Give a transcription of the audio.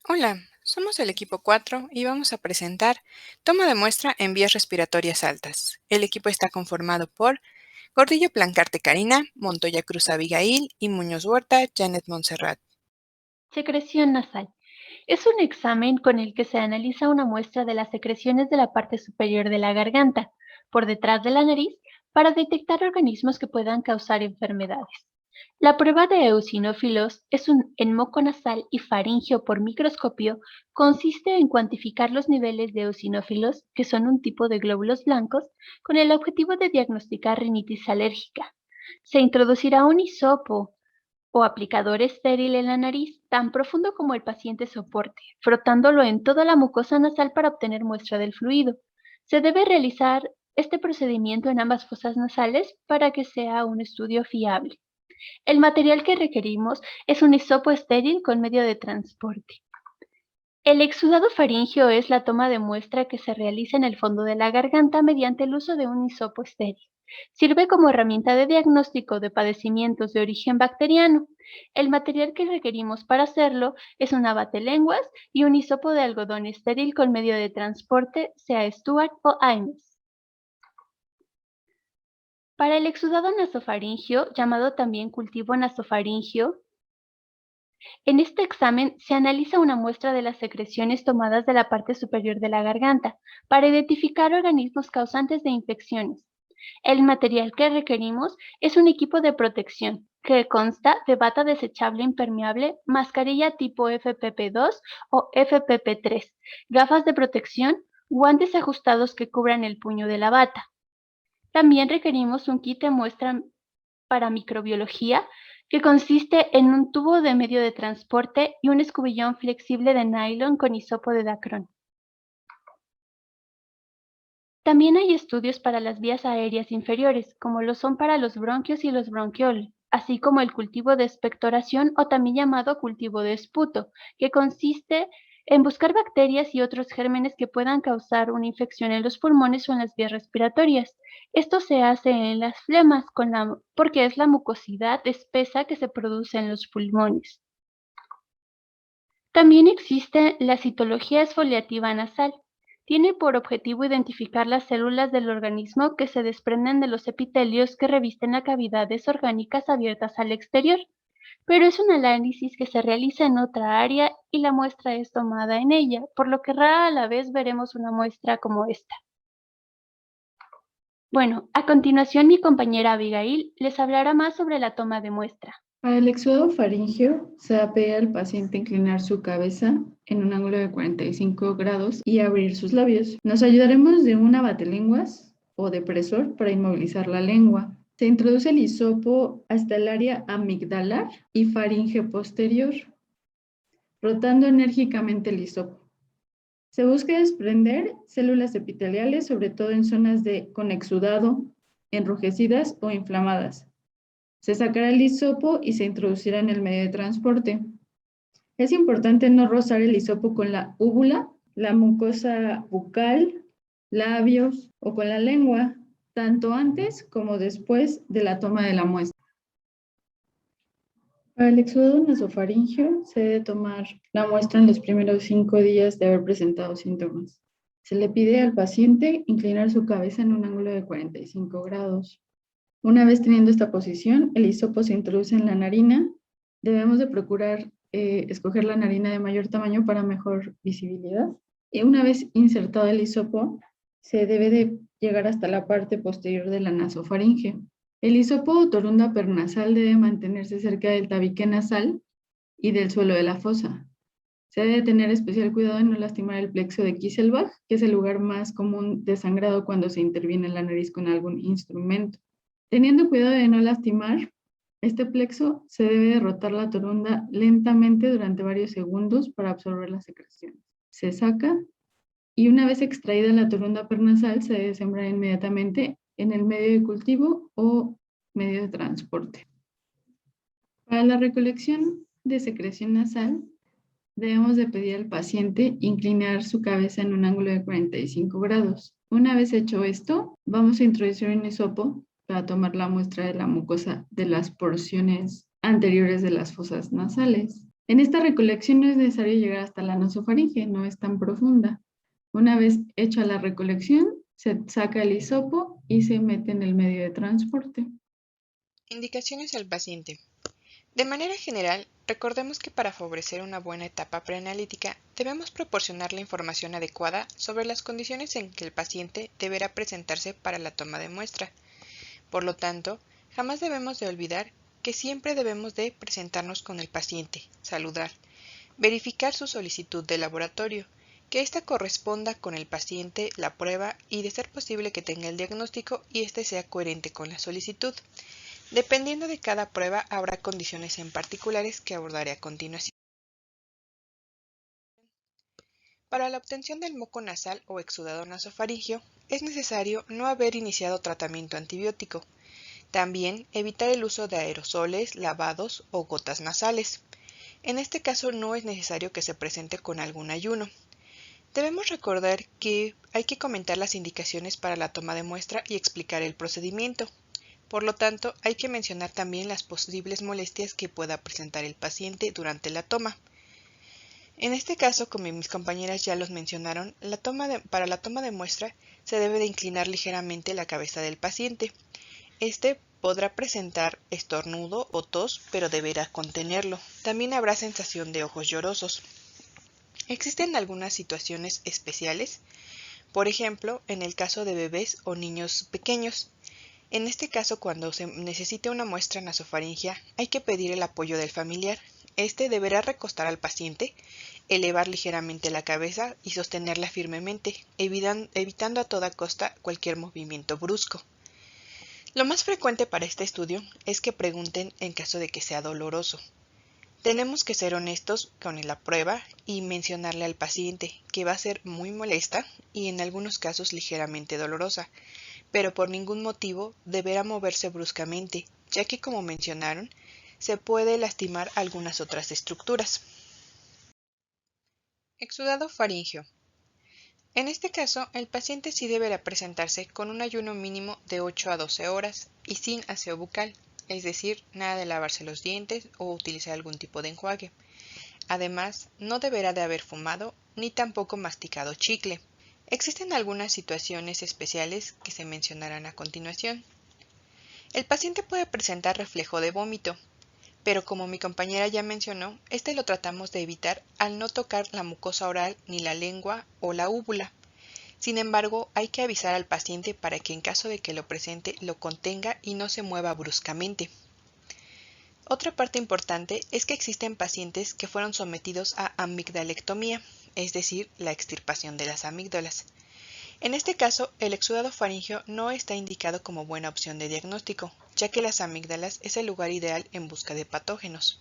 Hola, somos el equipo 4 y vamos a presentar toma de muestra en vías respiratorias altas. El equipo está conformado por Gordillo Plancarte Karina, Montoya Cruz Abigail y Muñoz Huerta Janet Montserrat. Secreción nasal. Es un examen con el que se analiza una muestra de las secreciones de la parte superior de la garganta, por detrás de la nariz, para detectar organismos que puedan causar enfermedades. La prueba de eosinófilos es un en moco nasal y faringio por microscopio. Consiste en cuantificar los niveles de eosinófilos, que son un tipo de glóbulos blancos, con el objetivo de diagnosticar rinitis alérgica. Se introducirá un hisopo o aplicador estéril en la nariz tan profundo como el paciente soporte, frotándolo en toda la mucosa nasal para obtener muestra del fluido. Se debe realizar este procedimiento en ambas fosas nasales para que sea un estudio fiable. El material que requerimos es un hisopo estéril con medio de transporte. El exudado faríngeo es la toma de muestra que se realiza en el fondo de la garganta mediante el uso de un hisopo estéril. Sirve como herramienta de diagnóstico de padecimientos de origen bacteriano. El material que requerimos para hacerlo es una batelenguas y un hisopo de algodón estéril con medio de transporte, sea Stuart o Ames. Para el exudado nasofaringio, llamado también cultivo nasofaringio, en este examen se analiza una muestra de las secreciones tomadas de la parte superior de la garganta para identificar organismos causantes de infecciones. El material que requerimos es un equipo de protección que consta de bata desechable impermeable, mascarilla tipo FPP2 o FPP3, gafas de protección, guantes ajustados que cubran el puño de la bata. También requerimos un kit de muestra para microbiología que consiste en un tubo de medio de transporte y un escobillón flexible de nylon con hisopo de dacrón. También hay estudios para las vías aéreas inferiores, como lo son para los bronquios y los bronquioles, así como el cultivo de expectoración o también llamado cultivo de esputo, que consiste en buscar bacterias y otros gérmenes que puedan causar una infección en los pulmones o en las vías respiratorias. Esto se hace en las flemas porque es la mucosidad espesa que se produce en los pulmones. También existe la citología exfoliativa nasal. Tiene por objetivo identificar las células del organismo que se desprenden de los epitelios que revisten a cavidades orgánicas abiertas al exterior, pero es un análisis que se realiza en otra área y la muestra es tomada en ella, por lo que rara a la vez veremos una muestra como esta. Bueno, a continuación mi compañera Abigail les hablará más sobre la toma de muestra. Para el exudado faríngeo, se va a pedir al paciente inclinar su cabeza en un ángulo de 45 grados y abrir sus labios. Nos ayudaremos de una batelenguas o depresor para inmovilizar la lengua. Se introduce el hisopo hasta el área amigdalar y faringe posterior, rotando enérgicamente el hisopo. Se busca desprender células epiteliales, sobre todo en zonas con exudado, enrojecidas o inflamadas. Se sacará el hisopo y se introducirá en el medio de transporte. Es importante no rozar el hisopo con la úvula, la mucosa bucal, labios o con la lengua, tanto antes como después de la toma de la muestra. Para el exudado nasofaríngeo se debe tomar la muestra en los primeros 5 días de haber presentado síntomas. Se le pide al paciente inclinar su cabeza en un ángulo de 45 grados. Una vez teniendo esta posición, el hisopo se introduce en la narina. Debemos de procurar escoger la narina de mayor tamaño para mejor visibilidad. Y una vez insertado el hisopo, se debe de llegar hasta la parte posterior de la nasofaringe. El hisopo o torunda pernasal debe mantenerse cerca del tabique nasal y del suelo de la fosa. Se debe tener especial cuidado en no lastimar el plexo de Kieselbach, que es el lugar más común de sangrado cuando se interviene en la nariz con algún instrumento. Teniendo cuidado de no lastimar este plexo, se debe de rotar la torunda lentamente durante varios segundos para absorber las secreciones. Se saca y una vez extraída la torunda pernasal, se debe sembrar inmediatamente en el medio de cultivo o medio de transporte. Para la recolección de secreción nasal, debemos de pedir al paciente inclinar su cabeza en un ángulo de 45 grados. Una vez hecho esto, vamos a introducir un hisopo para tomar la muestra de la mucosa de las porciones anteriores de las fosas nasales. En esta recolección no es necesario llegar hasta la nasofaringe, no es tan profunda. Una vez hecha la recolección, se saca el hisopo y se mete en el medio de transporte. Indicaciones al paciente. De manera general, recordemos que para favorecer una buena etapa preanalítica debemos proporcionar la información adecuada sobre las condiciones en que el paciente deberá presentarse para la toma de muestra. Por lo tanto, jamás debemos de olvidar que siempre debemos de presentarnos con el paciente, saludar, verificar su solicitud de laboratorio, que ésta corresponda con el paciente, la prueba y de ser posible que tenga el diagnóstico y éste sea coherente con la solicitud. Dependiendo de cada prueba, habrá condiciones en particulares que abordaré a continuación. Para la obtención del moco nasal o exudado nasofaringio, es necesario no haber iniciado tratamiento antibiótico. También evitar el uso de aerosoles, lavados o gotas nasales. En este caso no es necesario que se presente con algún ayuno. Debemos recordar que hay que comentar las indicaciones para la toma de muestra y explicar el procedimiento. Por lo tanto, hay que mencionar también las posibles molestias que pueda presentar el paciente durante la toma. En este caso, como mis compañeras ya los mencionaron, para la toma de muestra se debe de inclinar ligeramente la cabeza del paciente. Este podrá presentar estornudo o tos, pero deberá contenerlo. También habrá sensación de ojos llorosos. Existen algunas situaciones especiales, por ejemplo, en el caso de bebés o niños pequeños. En este caso, cuando se necesite una muestra nasofaringea, hay que pedir el apoyo del familiar. Este deberá recostar al paciente, elevar ligeramente la cabeza y sostenerla firmemente, evitando a toda costa cualquier movimiento brusco. Lo más frecuente para este estudio es que pregunten en caso de que sea doloroso. Tenemos que ser honestos con la prueba y mencionarle al paciente que va a ser muy molesta y en algunos casos ligeramente dolorosa, pero por ningún motivo deberá moverse bruscamente, ya que como mencionaron, se puede lastimar algunas otras estructuras. Exudado faríngeo. En este caso, el paciente sí deberá presentarse con un ayuno mínimo de 8 a 12 horas y sin aseo bucal, es decir, nada de lavarse los dientes o utilizar algún tipo de enjuague. Además, no deberá de haber fumado ni tampoco masticado chicle. Existen algunas situaciones especiales que se mencionarán a continuación. El paciente puede presentar reflejo de vómito, pero como mi compañera ya mencionó, este lo tratamos de evitar al no tocar la mucosa oral ni la lengua o la úvula. Sin embargo, hay que avisar al paciente para que en caso de que lo presente lo contenga y no se mueva bruscamente. Otra parte importante es que existen pacientes que fueron sometidos a amigdalectomía, es decir, la extirpación de las amígdalas. En este caso, el exudado faríngeo no está indicado como buena opción de diagnóstico, ya que las amígdalas es el lugar ideal en busca de patógenos.